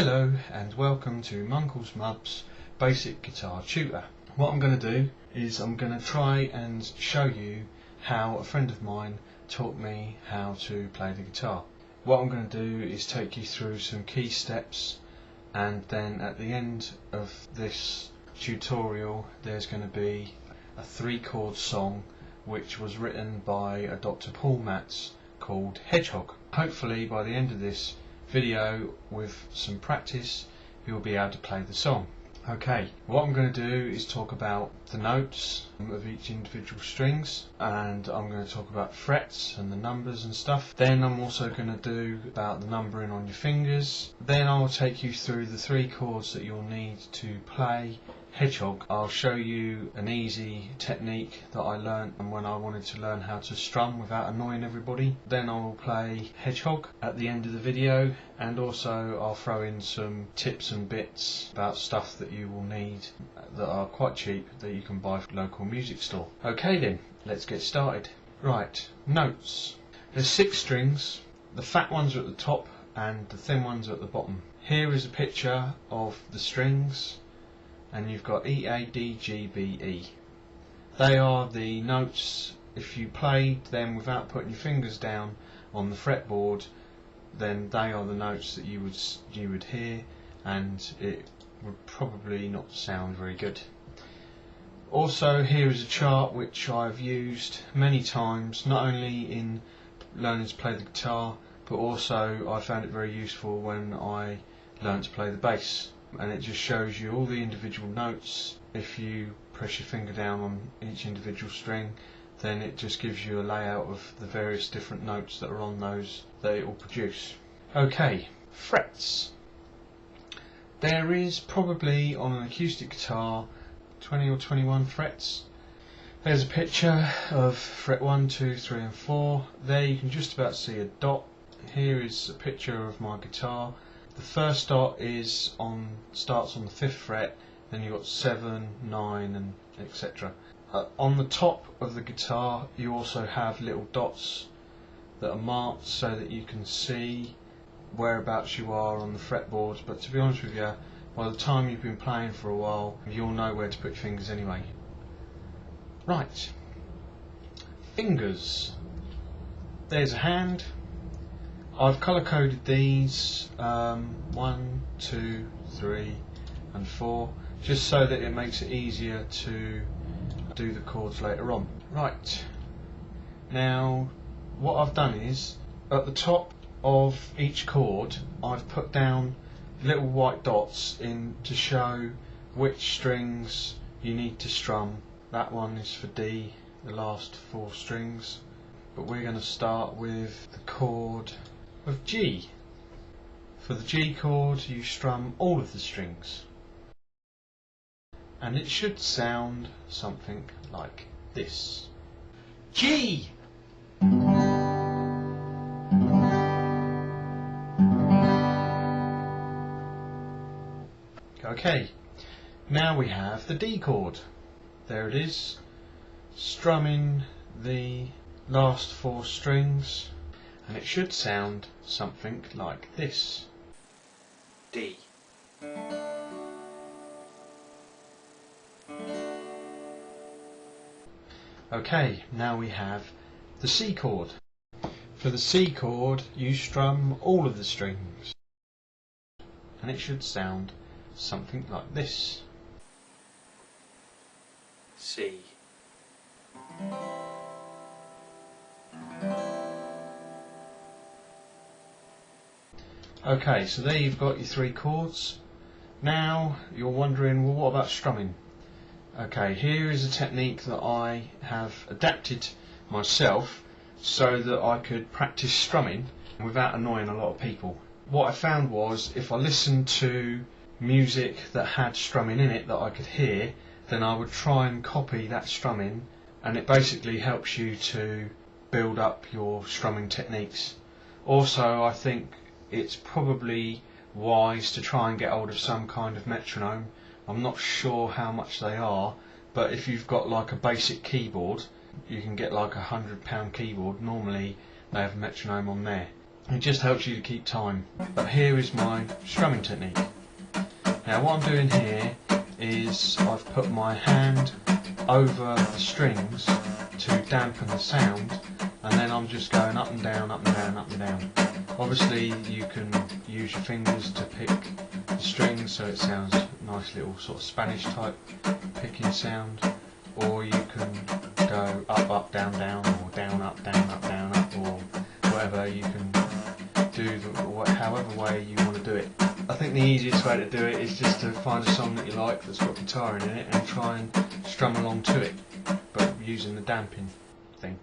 Hello and welcome to MunclesMubb's Basic Guitar Tutor. What I'm going to do is I'm going to try and show you how a friend of mine taught me how to play the guitar. What I'm going to do is take you through some key steps, and then at the end of this tutorial there's going to be a 3-chord song which was written by a Dr. Paul Matz called Hedgehog. Hopefully by the end of this video, with some practice, you'll be able to play the song. Okay, what I'm going to do is talk about the notes of each individual strings, and I'm going to talk about frets and the numbers and stuff. Then I'm also going to do about the numbering on your fingers. Then I'll take you through the 3 chords that you'll need to play Hedgehog. I'll show you an easy technique that I learnt when I wanted to learn how to strum without annoying everybody. Then I will play Hedgehog at the end of the video, and also I'll throw in some tips and bits about stuff that you will need that are quite cheap that you can buy from a local music store. Okay then, let's get started. Right, notes. There's 6 strings. The fat ones are at the top and the thin ones are at the bottom. Here is a picture of the strings, and you've got E, A, D, G, B, E. They are the notes. If you played them without putting your fingers down on the fretboard, then they are the notes that you would hear, and it would probably not sound very good. Also, here is a chart which I've used many times, not only in learning to play the guitar, but also I found it very useful when I learned to play the bass. And it just shows you all the individual notes. If you press your finger down on each individual string, then it just gives you a layout of the various different notes that are on those that it will produce. Okay, frets. There is probably on an acoustic guitar 20 or 21 frets. There's a picture of fret 1, 2, 3 and 4. There you can just about see a dot. Here is a picture of my guitar. The first dot starts on the 5th fret, then you've got 7, 9 and etc. On the top of the guitar you also have little dots that are marked so that you can see whereabouts you are on the fretboard, but to be honest with you, by the time you've been playing for a while you'll know where to put your fingers anyway. Right, fingers. There's a hand. I've colour coded these 1, 2, 3 and 4 just so that it makes it easier to do the chords later on. Right, now what I've done is at the top of each chord I've put down little white dots in to show which strings you need to strum. That one is for D, the last 4 strings, but we're going to start with the chord of G. For the G chord you strum all of the strings, and it should sound something like this. G! Okay, now we have the D chord. There it is, strumming the last 4 strings, and it should sound something like this. D. Okay, now we have the C chord. For the C chord you strum all of the strings, and it should sound something like this. C. Okay, so there you've got your 3 chords. Now you're wondering, well, what about strumming? Okay, here is a technique that I have adapted myself so that I could practice strumming without annoying a lot of people. What I found was, if I listened to music that had strumming in it that I could hear, then I would try and copy that strumming, and it basically helps you to build up your strumming techniques. Also, I think it's probably wise to try and get hold of some kind of metronome. I'm not sure how much they are, but if you've got like a basic keyboard, you can get like £100 keyboard. Normally they have a metronome on there. It just helps you to keep time. But here is my strumming technique. Now what I'm doing here is I've put my hand over the strings to dampen the sound, and then I'm just going up and down, up and down, up and down. Obviously you can use your fingers to pick the strings so it sounds a nice little sort of Spanish type picking sound, or you can go up, up, down, down, or down, up, down, up, down, up, or whatever. You can do however way you want to do it. I think the easiest way to do it is just to find a song that you like that's got guitar in it and try and strum along to it, but using the damping thing.